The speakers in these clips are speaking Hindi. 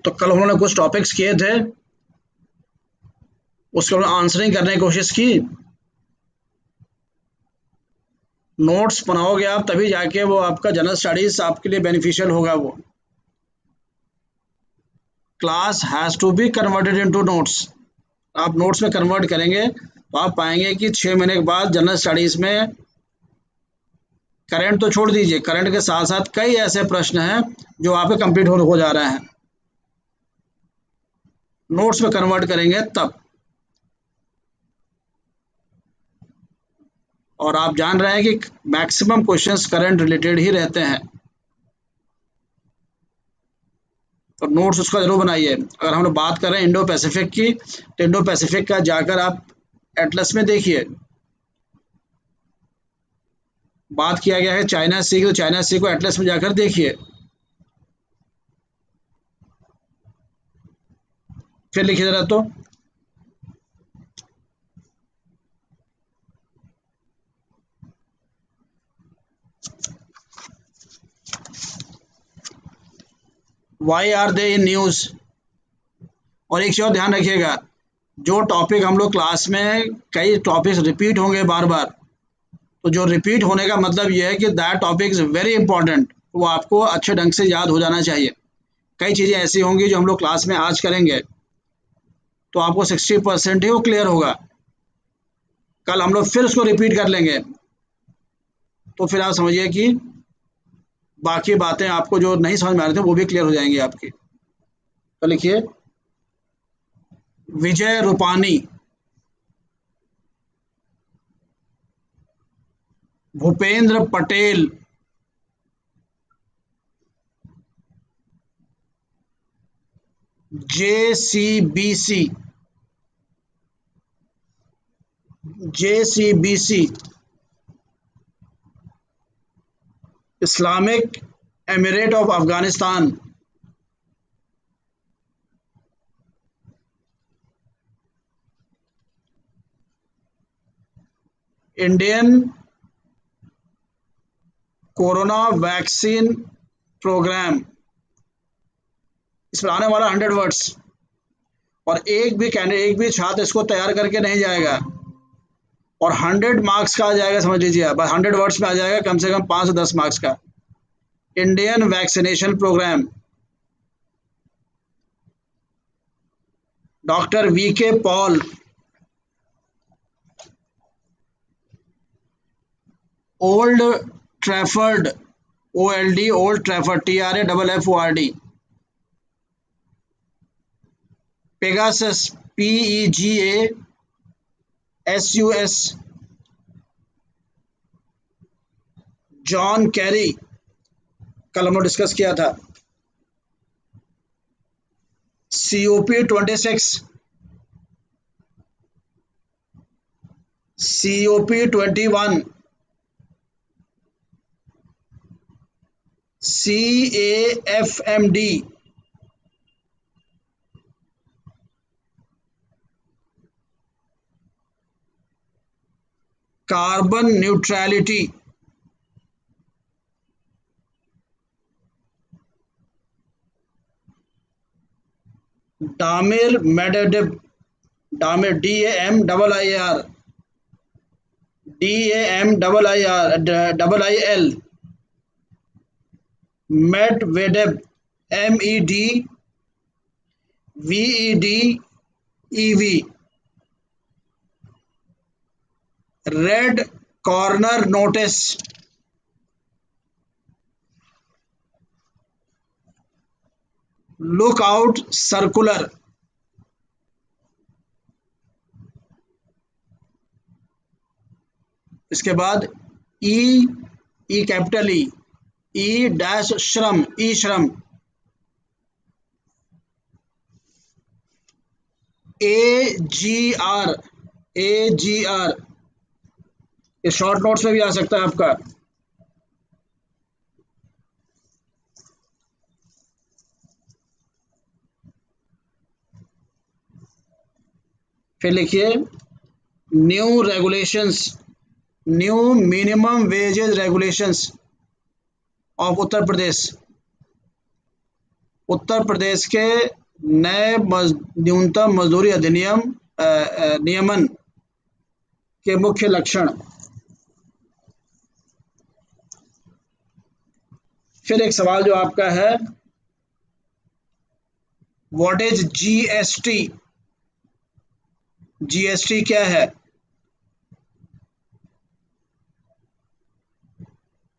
तो कल उन्होंने कुछ टॉपिक्स किए थे, उसके उन्होंने आंसरिंग करने की कोशिश की। नोट्स बनाओगे आप तभी जाके वो आपका जनरल स्टडीज आपके लिए बेनिफिशियल होगा। वो class has to be converted into notes. आप नोट्स में कन्वर्ट करेंगे तो आप पाएंगे कि 6 महीने के बाद जनरल स्टडीज में करंट तो छोड़ दीजिए, करंट के साथ साथ कई ऐसे प्रश्न हैं जो आपके कंप्लीट हो जा रहे हैं। नोट्स में कन्वर्ट करेंगे तब। और आप जान रहे हैं कि मैक्सिमम क्वेश्चंस करंट रिलेटेड ही रहते हैं, तो नोट्स उसका जरूर बनाइए। अगर हम लोग बात कर रहे हैं इंडो पैसिफिक की, तो इंडो पैसिफिक का जाकर आप एटलस में देखिए। बात किया गया है चाइना सी की, तो चाइना सी को एटलस में जाकर देखिए। फिर लिखिए जरा तो, why are they in news. और एक चीज और ध्यान रखिएगा, जो टॉपिक हम लोग क्लास में कई टॉपिक्स रिपीट होंगे बार बार, तो जो रिपीट होने का मतलब ये है कि that topic is very important, वो आपको अच्छे ढंग से याद हो जाना चाहिए। कई चीज़ें ऐसी होंगी जो हम लोग क्लास में आज करेंगे तो आपको 60% ही वो क्लियर होगा, कल हम लोग फिर उसको रिपीट कर लेंगे तो फिर आप समझिए कि बाकी बातें आपको जो नहीं समझ में आ रही थी वो भी क्लियर हो जाएंगी आपकी। तो लिखिए, Vijay Rupani, Bhupendra Patel, JCBC, Islamic emirate of Afghanistan, Indian corona vaccine programme. इस पर आने वाला 100 वर्ड्स, और एक भी छात्र इसको तैयार करके नहीं जाएगा, और 100 मार्क्स का आ जाएगा। समझ लीजिए आप, 100 वर्ड्स में आ जाएगा कम से कम 5 से 10 मार्क्स का। Indian vaccination programme, doctor VK Paul, Old Trafford, OLD, Old Trafford, TRAFFORD, Pegasus, PEGASUS, John Kerry, कल हमने डिस्कस किया था। COP26, COP21, CAFMD, carbon neutrality, Damir Medvedev, Damir DAMIIR, DAMIIL, Medvedev, MEDVEDEV, red corner notice, look out circular, इसके बाद ई कैपिटल ई डैश श्रम, ई श्रम, AGR, ये शॉर्ट नोट्स में भी आ सकता है आपका। फिर लिखिए, new regulations, new minimum wages regulations of Uttar Pradesh. Uttar Pradesh के नए न्यूनतम मजदूरी अधिनियम नियमन के मुख्य लक्षण। फिर एक सवाल जो आपका है, व्हाट इज जीएसटी? जीएसटी क्या है?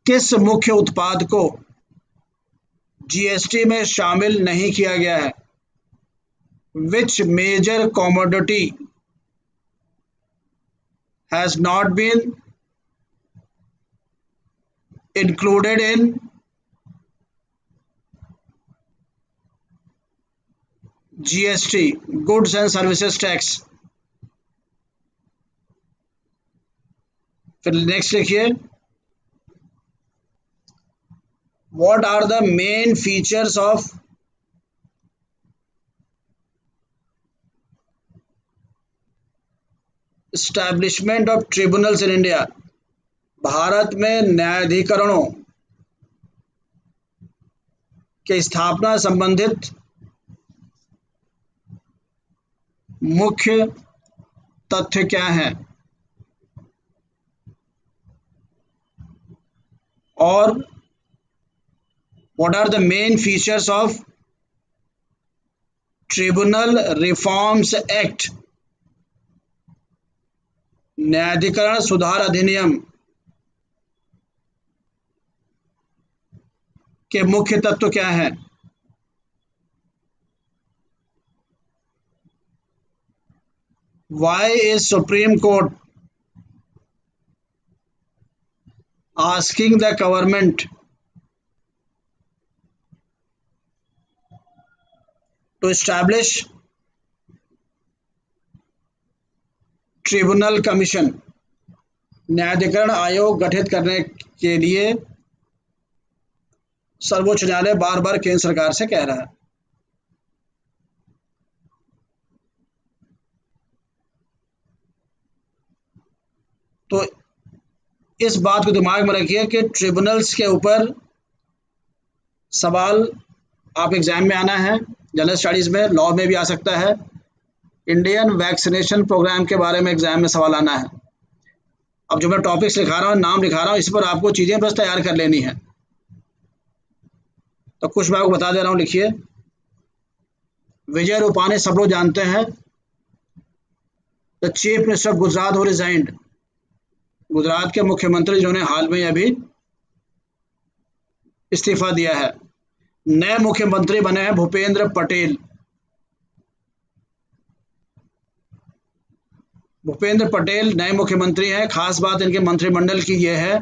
किस मुख्य उत्पाद को जीएसटी में शामिल नहीं किया गया है? Which major commodity has not been included in GST? Goods and services tax. फिर नेक्स्ट लिखिए, what are the main features of establishment of tribunals in India? Bharat में न्यायाधिकरणों के स्थापना संबंधित मुख्य तथ्य क्या हैं? और what are the main features of tribunal reforms act? न्यायाधिकरण सुधार अधिनियम के मुख्य तत्व क्या हैं? Why is Supreme Court asking the government to establish tribunal commission? न्यायाधिकरण आयोग गठित करने के लिए सर्वोच्च न्यायालय बार बार केंद्र सरकार से कह रहा है। तो इस बात को दिमाग में रखिए कि ट्रिब्यूनल्स के ऊपर सवाल आप एग्जाम में आना है, जनरल स्टडीज में, लॉ में भी आ सकता है। इंडियन वैक्सीनेशन प्रोग्राम के बारे में एग्जाम में सवाल आना है। अब जो मैं टॉपिक्स लिखा रहा हूँ, नाम लिखा रहा हूँ, इस पर आपको चीजें बस तैयार कर लेनी है। तो कुछ मैं आपको बता दे रहा हूँ, लिखिए। विजय रूपाणी सब लोग जानते हैं, the chief minister of Gujarat who resigned. Gujarat के मुख्यमंत्री जिन्होंने हाल में अभी इस्तीफा दिया है। नए मुख्यमंत्री बने हैं भूपेंद्र पटेल। भूपेंद्र पटेल नए मुख्यमंत्री हैं। खास बात इनके मंत्रिमंडल की यह है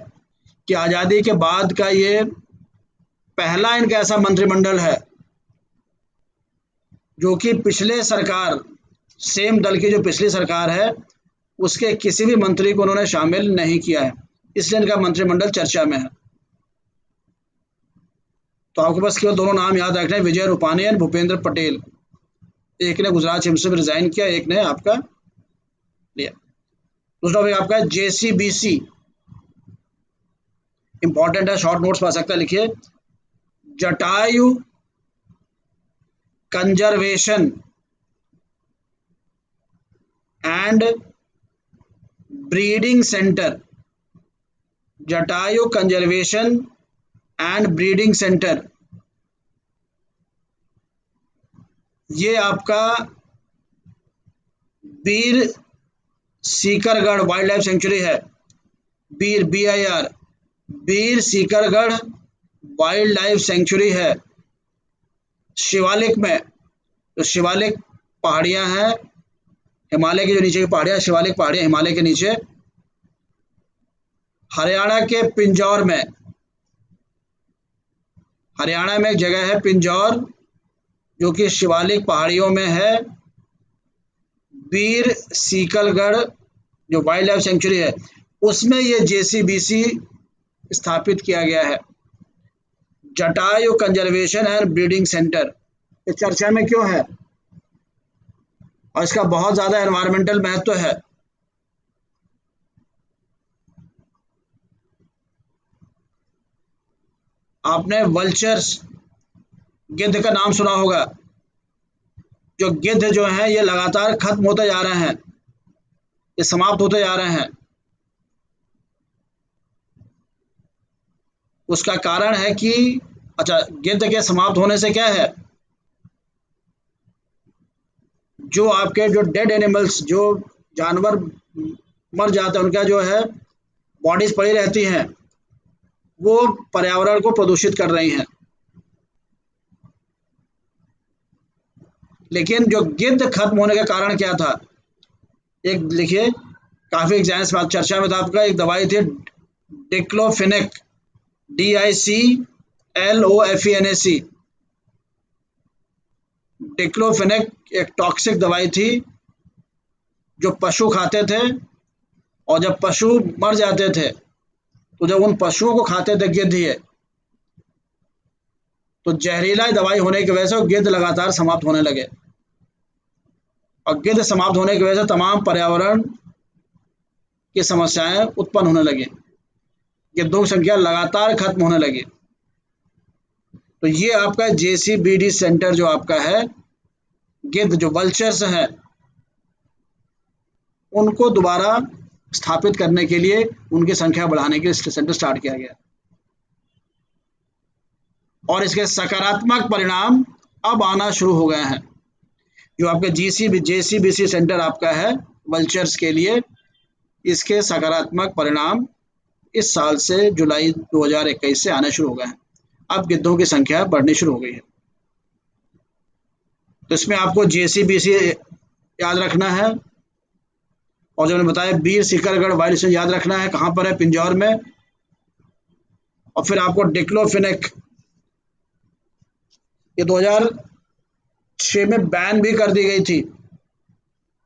कि आज़ादी के बाद का ये पहला इनका ऐसा मंत्रिमंडल है जो कि पिछले सरकार, सेम दल की जो पिछली सरकार है, उसके किसी भी मंत्री को उन्होंने शामिल नहीं किया है, इसलिए इनका मंत्रिमंडल चर्चा में है। तो आपको बस केवल दोनों नाम याद रखना है, विजय रूपाणी और भूपेंद्र पटेल। एक ने गुजरात चीफ मिनिस्टर रिजाइन किया, एक ने आपका लिया। दूसरा भी आपका जेसीबीसी, इंपॉर्टेंट है, शॉर्ट नोट्स पा सकता है, लिखिए। Jatayu conservation and breeding centre. Jatayu conservation and breeding centre, ये आपका बीर सीकरगढ़ वाइल्ड लाइफ सेंचुरी है। बीर, BIR, बीर सीकरगढ़ वाइल्ड लाइफ सेंचुरी है शिवालिक में। तो शिवालिक पहाड़ियां हैं, हिमालय के जो नीचे की पहाड़ियां, शिवालिक पहाड़ियां हिमालय के नीचे, हरियाणा के पिंजौर में। हरियाणा में एक जगह है पिंजौर जो कि शिवालिक पहाड़ियों में है। बीर सीकरगढ़ जो वाइल्ड लाइफ सेंचुरी है, उसमें ये JCBC स्थापित किया गया है, Jatayu conservation and breeding centre. ये चर्चा में क्यों है और इसका बहुत ज्यादा एनवायरमेंटल महत्व है। आपने वल्चर्स, गिद्ध का नाम सुना होगा, जो गिद्ध जो हैं ये लगातार खत्म होते जा रहे हैं, ये समाप्त होते जा रहे हैं। उसका कारण है कि अच्छा, गिद्ध के समाप्त होने से क्या है, जो आपके जो डेड एनिमल्स, जो जानवर मर जाते हैं, उनका जो है बॉडीज पड़ी रहती हैं, वो पर्यावरण को प्रदूषित कर रही हैं। लेकिन जो गिद्ध खत्म होने का कारण क्या था, एक लिखिए, काफी एग्जाम्स में चर्चा में था आपका, एक दवाई थी डिक्लोफेनेक, DICLOFENAC। डिक्लोफेनेक एक टॉक्सिक दवाई थी जो पशु खाते थे, और जब पशु मर जाते थे तो जब उन पशुओं को खाते थे गिद्ध ये, तो जहरीला दवाई होने की वजह से गिद्ध लगातार समाप्त होने लगे, और गिद्ध समाप्त होने की वजह से तमाम पर्यावरण की समस्याएं उत्पन्न होने लगी, गिद्धों की संख्या लगातार खत्म होने लगी। तो ये आपका JCBD सेंटर जो आपका है, गिद्ध जो वल्चर्स हैं उनको दोबारा स्थापित करने के लिए, उनकी संख्या बढ़ाने के लिए सेंटर स्टार्ट किया गया, और इसके सकारात्मक परिणाम अब आना शुरू हो गए हैं। जो आपके JCBC सेंटर आपका है वल्चर्स के लिए, इसके सकारात्मक परिणाम इस साल से जुलाई 2021 से आने शुरू हो गए हैं। अब गिद्धों की संख्या बढ़नी शुरू हो गई है। तो इसमें आपको JCBC याद रखना है, और जो मैंने बताया वीर सीकरगढ़ वाइल्ड स्टोन याद रखना है, कहाँ पर है, पिंजौर में। और फिर आपको डिक्लोफेनेक, ये 2006 में बैन भी कर दी गई थी,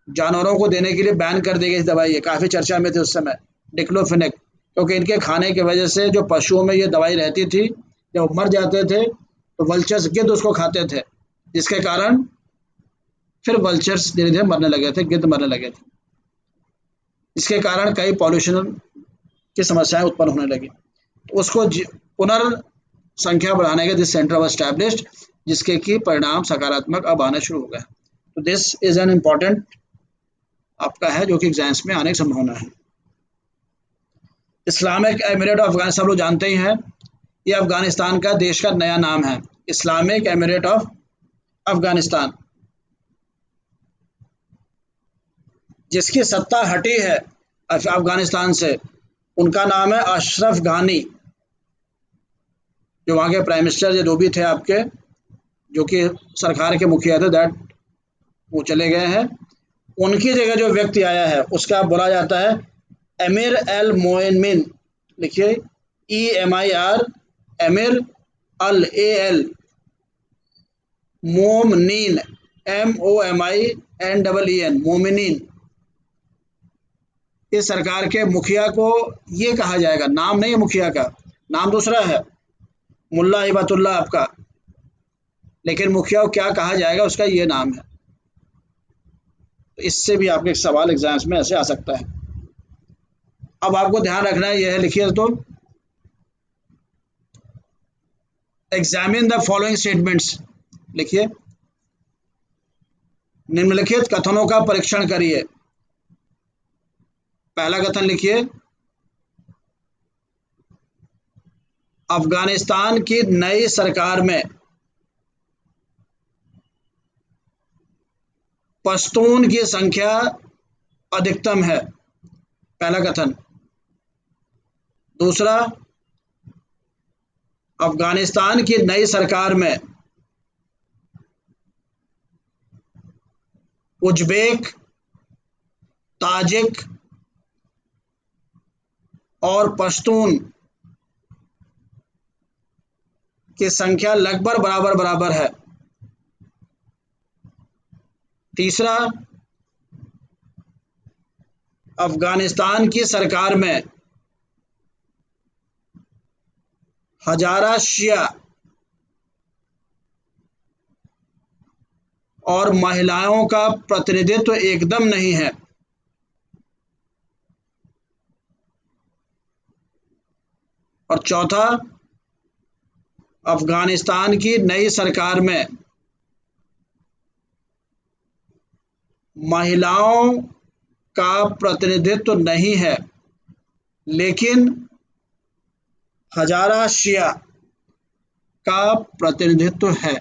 जानवरों को देने के लिए बैन कर दी गई दवाई है, काफी चर्चा में थी उस समय डिक्लोफेनेक, क्योंकि इनके खाने की वजह से जो पशुओं में ये दवाई रहती थी, जब मर जाते थे तो वल्चर्स गिद्ध उसको खाते थे, जिसके कारण फिर वल्चर्स धीरे धीरे मरने लगे थे, गिद्ध मरने लगे थे। इसके कारण कई पॉल्यूशन की समस्याएं उत्पन्न होने लगी, तो उसको पुनर्संख्या बढ़ाने के दिस सेंटर वाज एस्टैब्लिश्ड, जिसके की परिणाम सकारात्मक अब आने शुरू हो गए। तो दिस इज एन इम्पॉर्टेंट आपका है, जो कि एग्जाम्स में आने की संभावना है। इस्लामिक एमिरेट ऑफ अफगानिस्तान लोग जानते ही हैं, ये अफगानिस्तान का देश का नया नाम है, इस्लामिक एमिरेट ऑफ अफगानिस्तान। जिसकी सत्ता हटी है अफगानिस्तान से, उनका नाम है अशरफ घानी, जो वहाँ के प्राइम मिनिस्टर जो भी थे आपके, जो कि सरकार के मुखिया थे, दैट वो चले गए हैं। उनकी जगह जो व्यक्ति आया है उसका बोला जाता है एमिर अल मोमिन, लिखिए EMIR, एमिर अल AL मोमनीन, MOMINEEN, मोमिनीन। इस सरकार के मुखिया को ये कहा जाएगा, नाम नहीं है मुखिया का, नाम दूसरा है मुल्ला हिबतुल्लाह आपका, लेकिन मुखिया को क्या कहा जाएगा उसका ये नाम है। तो इससे भी आपके सवाल एग्जाम्स में ऐसे आ सकता है। अब आपको ध्यान रखना है, यह है, लिखिए तो, एग्जामिन द फॉलोइंग स्टेटमेंट्स, लिखिए निम्नलिखित कथनों का परीक्षण करिए। पहला कथन लिखिए, अफगानिस्तान की नई सरकार में पश्तून की संख्या अधिकतम है, पहला कथन। दूसरा, अफगानिस्तान की नई सरकार में उज्बेक, ताजिक और पश्तून की संख्या लगभग बराबर बराबर है। तीसरा, अफगानिस्तान की सरकार में हजारा शिया और महिलाओं का प्रतिनिधित्व एकदम नहीं है। और चौथा, अफगानिस्तान की नई सरकार में महिलाओं का प्रतिनिधित्व नहीं है, लेकिन हजारा शिया का प्रतिनिधित्व है।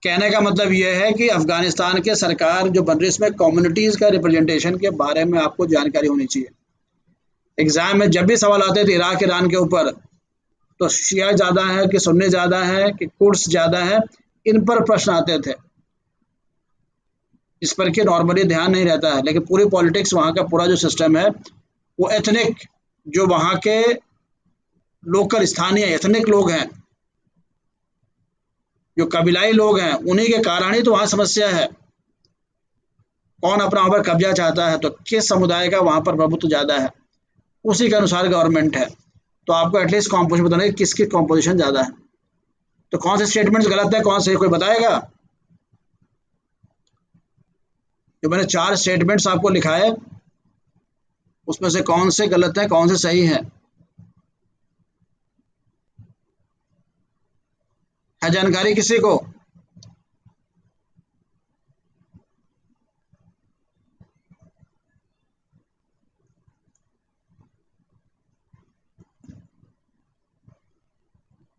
कहने का मतलब यह है कि अफगानिस्तान के सरकार जो बन रही है इसमें कम्युनिटीज़ का रिप्रेजेंटेशन के बारे में आपको जानकारी होनी चाहिए। एग्ज़ाम में जब भी सवाल आते थे इराक ईरान के ऊपर, तो शिया ज़्यादा है कि सुन्नी ज़्यादा है कि कुर्द्स ज़्यादा है, इन पर प्रश्न आते थे। इस पर कि नॉर्मली ध्यान नहीं रहता है, लेकिन पूरी पॉलिटिक्स वहाँ का पूरा जो सिस्टम है वो एथनिक, जो वहाँ के लोकल स्थानीय एथनिक लोग हैं, जो कबीलाई लोग हैं, उन्हीं के कारण ही तो वहाँ समस्या है। कौन अपना वहाँ पर कब्जा चाहता है, तो किस समुदाय का वहाँ पर प्रभुत्व ज़्यादा है, उसी के अनुसार गवर्नमेंट है। तो आपको एटलीस्ट कॉम्पोजिशन बताना है कि किसकी कॉम्पोजिशन ज़्यादा है। तो कौन से स्टेटमेंट्स गलत है, कौन से, कोई बताएगा? जो मैंने 4 स्टेटमेंट्स आपको लिखा है उसमें से कौन से गलत हैं, कौन से सही हैं? है जानकारी किसी को?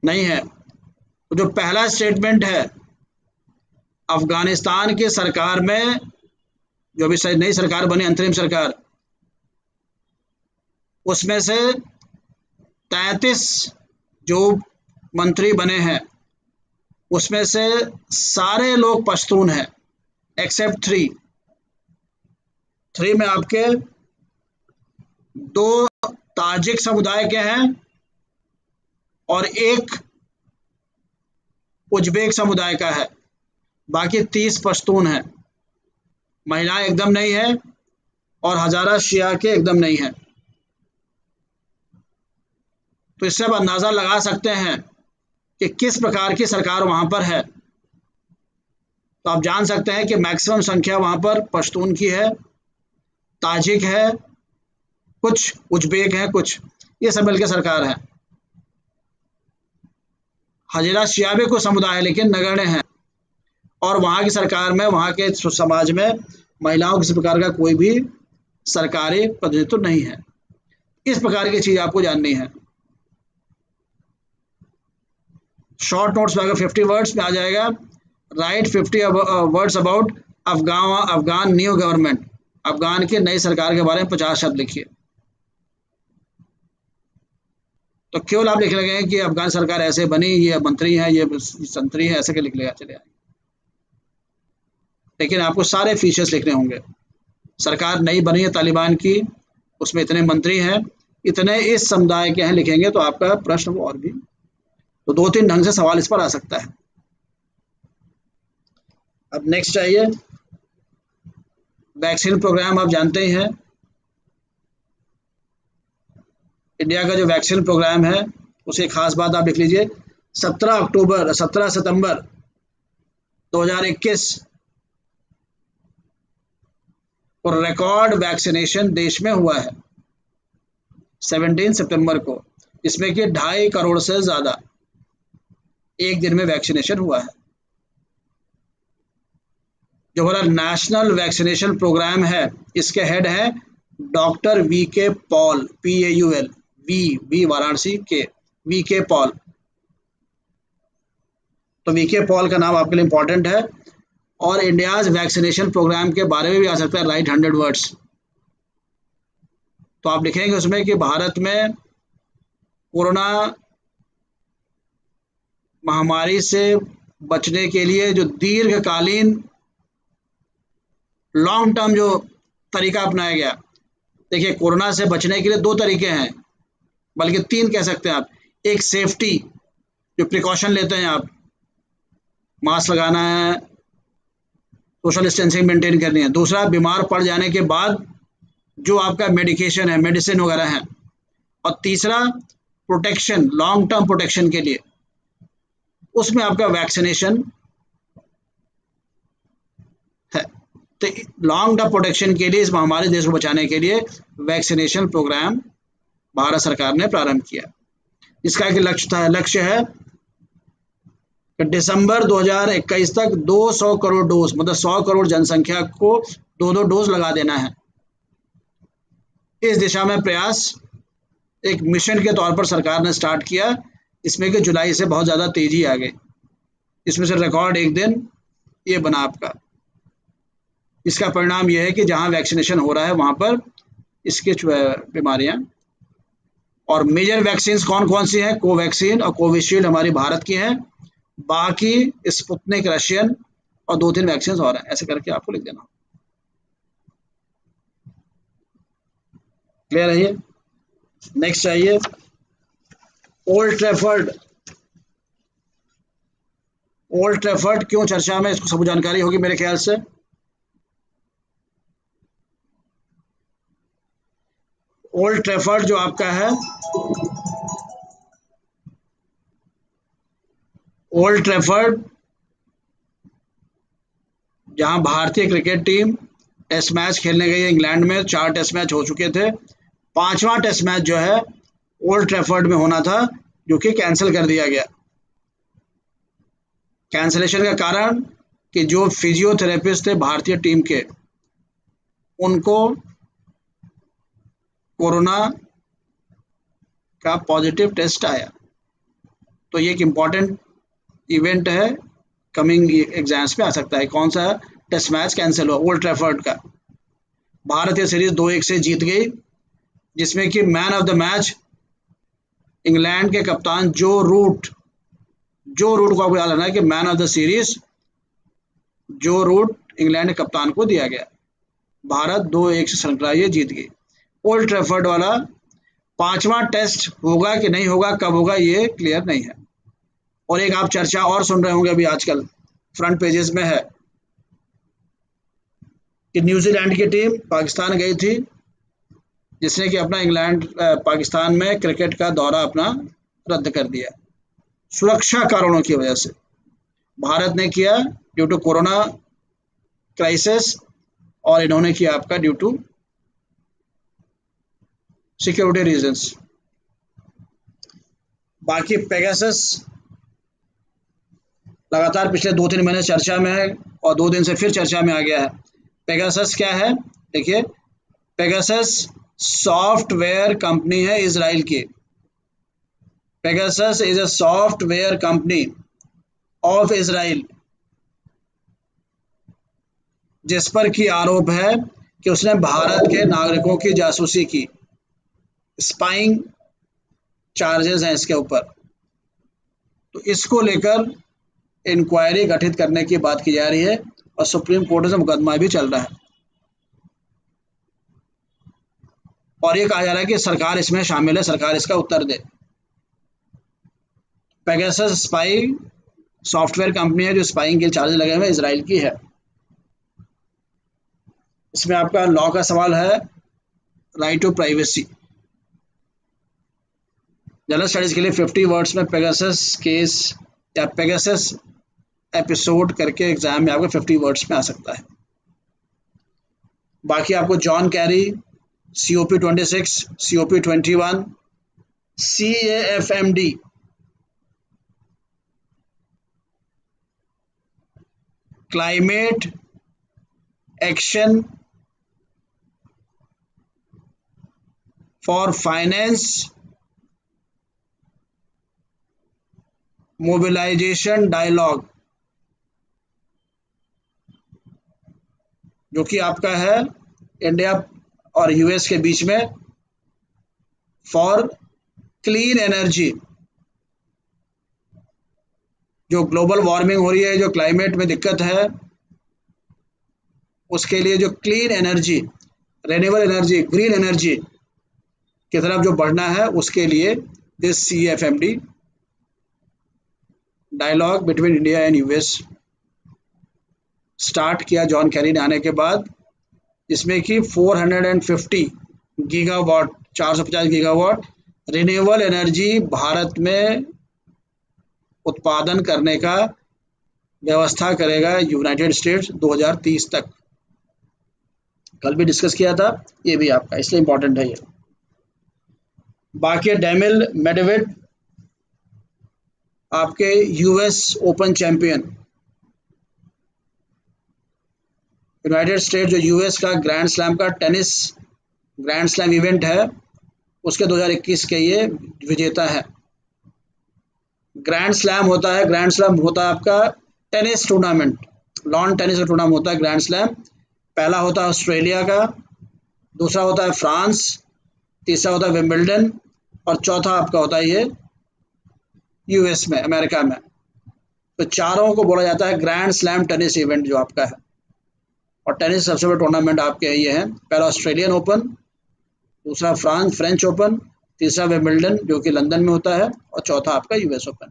नहीं है। तो जो पहला स्टेटमेंट है, अफगानिस्तान की सरकार में जो अभी नई सरकार बनी, अंतरिम सरकार, उसमें से 33 जो मंत्री बने हैं उसमें से सारे लोग पश्तून हैं एक्सेप्ट 3 में आपके 2 ताजिक समुदाय के हैं और 1 उज्बेक समुदाय का है, बाकी 30 पश्तून हैं। महिलाएं एकदम नहीं है और हजारा शिया के एकदम नहीं है। तो इससे आप अंदाज़ा लगा सकते हैं कि किस प्रकार की सरकार वहाँ पर है। तो आप जान सकते हैं कि मैक्सिमम संख्या वहाँ पर पश्तून की है, ताजिक है, कुछ उज्बेक हैं, कुछ, ये सब मिलकर सरकार है। हज़ारा शिया भी कुछ समुदाय है लेकिन नगण्य हैं, और वहाँ की सरकार में, वहाँ के समाज में महिलाओं किसी प्रकार का कोई भी सरकारी प्रतिनिधित्व नहीं है। इस प्रकार की चीज़ आपको जाननी है। शॉर्ट नोट्स में अगर 50 वर्ड्स में आ जाएगा, right 50 words about Afghan new government, Afghan की नई सरकार के बारे में 50 शब्द लिखिए। तो केवल आप लिख लगे कि अफगान सरकार ऐसे बनी, ये मंत्री हैं, ये संतरी है, ऐसे के लिख लेगा चले। लेकिन आपको सारे फीचर्स लिखने होंगे। सरकार नई बनी है तालिबान की, उसमें इतने मंत्री हैं, इतने इस समुदाय के हैं, लिखेंगे तो आपका प्रश्न वो और भी, तो 2-3 ढंग से सवाल इस पर आ सकता है। अब नेक्स्ट आइए, वैक्सीन प्रोग्राम आप जानते ही हैं। इंडिया का जो वैक्सीन प्रोग्राम है उसकी खास बात आप लिख लीजिए, 17 सितंबर 2021 और रिकॉर्ड वैक्सीनेशन देश में हुआ है 17 सितंबर को, इसमें कि 2.5 करोड़ से ज़्यादा एक दिन में वैक्सीनेशन हुआ है। जो हमारा नेशनल वैक्सीनेशन प्रोग्राम है, इसके हेड हैं doctor V K. Paul, PAUL, V Varanasi के, वी.के. पॉल। तो वी.के. पॉल का नाम आपके लिए इंपॉर्टेंट है। और इंडियाज वैक्सीनेशन प्रोग्राम के बारे में भी आ सकता है, राइट 100 वर्ड्स। तो आप लिखेंगे उसमें कि भारत में कोरोना महामारी से बचने के लिए जो दीर्घकालीन लॉन्ग टर्म जो तरीका अपनाया गया, देखिए कोरोना से बचने के लिए 2 तरीके हैं, बल्कि 3 कह सकते हैं आप। एक सेफ्टी, जो प्रिकॉशन लेते हैं आप, मास्क लगाना है, सोशल डिस्टेंसिंग मेंटेन करनी है। दूसरा, बीमार पड़ जाने के बाद जो आपका मेडिकेशन है, मेडिसिन वगैरह है। और तीसरा, प्रोटेक्शन, लॉन्ग टर्म प्रोटेक्शन के लिए, उसमें आपका वैक्सीनेशन है। तो लॉन्ग टर्म प्रोटेक्शन के लिए, इस हमारे देश को बचाने के लिए वैक्सीनेशन प्रोग्राम भारत सरकार ने प्रारंभ किया। इसका एक लक्ष्य है कि दिसंबर 2021 तक 200 करोड़ डोज, मतलब 100 करोड़ जनसंख्या को 2-2 डोज लगा देना है। इस दिशा में प्रयास एक मिशन के तौर पर सरकार ने स्टार्ट किया, इसमें कि जुलाई से बहुत ज़्यादा तेजी आ गई। इसमें से रिकॉर्ड एक दिन ये बना आपका। इसका परिणाम यह है कि जहां वैक्सीनेशन हो रहा है वहां पर इसकी बीमारियां, और मेजर वैक्सीन कौन कौन सी हैं? कोवैक्सीन और कोविशील्ड हमारी भारत की हैं, बाकी स्पुतनिक रशियन और 2-3 वैक्सीन और हैं। ऐसे करके आपको लिख देना। क्लियर है ये? नेक्स्ट चाहिए ओल्ड ट्रैफर्ड। ओल्ड ट्रैफर्ड क्यों चर्चा में, इसको सब जानकारी होगी मेरे ख्याल से। ओल्ड ट्रैफर्ड जो आपका है, ओल्ड ट्रैफर्ड जहां भारतीय क्रिकेट टीम टेस्ट मैच खेलने गई है इंग्लैंड में, 4 टेस्ट मैच हो चुके थे, 5वां टेस्ट मैच जो है ओल्ड ट्रैफर्ड में होना था, जो कि कैंसिल कर दिया गया। कैंसिलेशन का कारण कि जो फिजियोथेरेपिस्ट थे भारतीय टीम के, उनको कोरोना का पॉजिटिव टेस्ट आया। तो ये एक इम्पॉर्टेंट इवेंट है, कमिंग एग्जाम्स में आ सकता है। कौन सा टेस्ट मैच कैंसिल हुआ? ओल्ड ट्रैफर्ड का। भारत ये सीरीज 2-1 से जीत गई, जिसमें कि man of the match England के कप्तान जो रूट को आपको याद रखना है कि मैन ऑफ द सीरीज जो रूट इंग्लैंड के कप्तान को दिया गया। भारत 2-1 से श्रृंखला ये जीत गई। ओल्ड ट्रैफर्ड वाला 5वां टेस्ट होगा कि नहीं होगा, कब होगा, ये क्लियर नहीं है। और एक आप चर्चा और सुन रहे होंगे अभी आजकल फ्रंट पेजेस में है कि न्यूजीलैंड की टीम पाकिस्तान गई थी, जिसने कि अपना इंग्लैंड पाकिस्तान में क्रिकेट का दौरा अपना रद्द कर दिया सुरक्षा कारणों की वजह से। भारत ने किया ड्यू टू कोरोना क्राइसिस, और इन्होंने किया आपका ड्यू टू सिक्योरिटी रीजंस। बाकी पेगासस लगातार पिछले 2-3 महीने चर्चा में है, और 2 दिन से फिर चर्चा में आ गया है। पेगासस क्या है? देखिए, पेगासस सॉफ्टवेयर कंपनी है इजराइल की। Pegasus is a software company of Israel, जिस पर की आरोप है कि उसने भारत के नागरिकों की जासूसी की। स्पाइंग चार्जेस हैं इसके ऊपर। तो इसको लेकर इंक्वायरी गठित करने की बात की जा रही है, और सुप्रीम कोर्ट से मुकदमा भी चल रहा है, और ये कहा जा रहा है कि सरकार इसमें शामिल है, सरकार इसका उत्तर दे। पेगासस स्पाई सॉफ्टवेयर कंपनी है जो स्पाइंग के चार्जेस लगे हुए इजराइल की है। इसमें आपका लॉ का सवाल है, right to privacy. General studies के लिए 50 वर्ड्स में पेगासस केस या पेगासस एपिसोड करके एग्जाम में आपको 50 वर्ड्स में आ सकता है। बाकी आपको John Kerry, COP26, COP21, CAFMD, climate action for finance mobilisation dialogue, जो कि आपका है इंडिया और US के बीच में, फॉर क्लीन एनर्जी। जो ग्लोबल वार्मिंग हो रही है, जो क्लाइमेट में दिक्कत है, उसके लिए जो clean energy, renewable energy, green energy की तरफ जो बढ़ना है, उसके लिए this CFMD dialogue between India and US start किया जॉन कैरी ने आने के बाद, जिसमें कि 450 gigawatt, 450 gigawatt renewable energy Bharat में उत्पादन करने का व्यवस्था करेगा यूनाइटेड स्टेट्स 2030 तक। कल भी डिस्कस किया था, ये भी आपका इसलिए इंपॉर्टेंट है ये। बाकी डेमिल मेडवेड आपके US open champion. United state जो यूएस का ग्रैंड स्लैम का टेनिस ग्रैंड स्लैम इवेंट है उसके 2021 के ये विजेता है। ग्रैंड स्लैम होता है, ग्रैंड स्लैम होता है आपका टेनिस टूर्नामेंट, लॉन टेनिस का टूर्नामेंट होता है ग्रैंड स्लैम। पहला होता है ऑस्ट्रेलिया का, दूसरा होता है फ्रांस, तीसरा होता है विंबलडन और चौथा आपका होता है ये यूएस में, अमेरिका में। तो चारों को बोला जाता है ग्रैंड स्लैम टेनिस इवेंट जो आपका है। और टेनिस सबसे बड़ा टूर्नामेंट आपके ये है, पहला ऑस्ट्रेलियन ओपन, दूसरा फ्रेंच ओपन, तीसरा विंबलडन जो कि लंदन में होता है और चौथा आपका यूएस ओपन।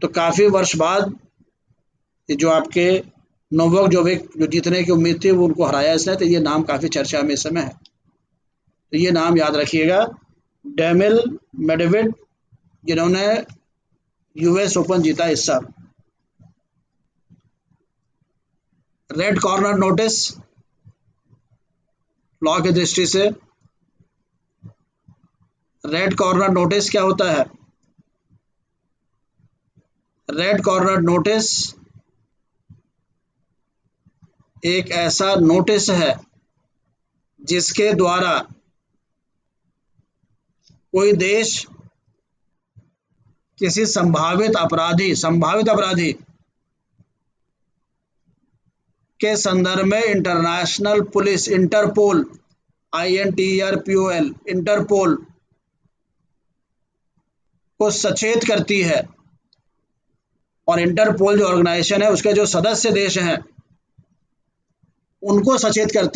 तो काफ़ी वर्ष बाद जो आपके नोवाक जोकोविच जो जीतने की उम्मीद थी वो उनको हराया इसने, तो ये नाम काफ़ी चर्चा में इस समय है। तो ये नाम याद रखिएगा, डेनिल मेडवेडेव जिन्होंने यूएस ओपन जीता इस साल। रेड कॉर्नर नोटिस लॉ की दृष्टि से, रेड कॉर्नर नोटिस क्या होता है? रेड कॉर्नर नोटिस एक ऐसा नोटिस है जिसके द्वारा कोई देश किसी संभावित अपराधी के संदर्भ में इंटरनेशनल पुलिस इंटरपोल इंटरपोल को सचेत करती है। और इंटरपोल जो ऑर्गेनाइजेशन है उसके जो सदस्य देश हैं उनको सचेत करती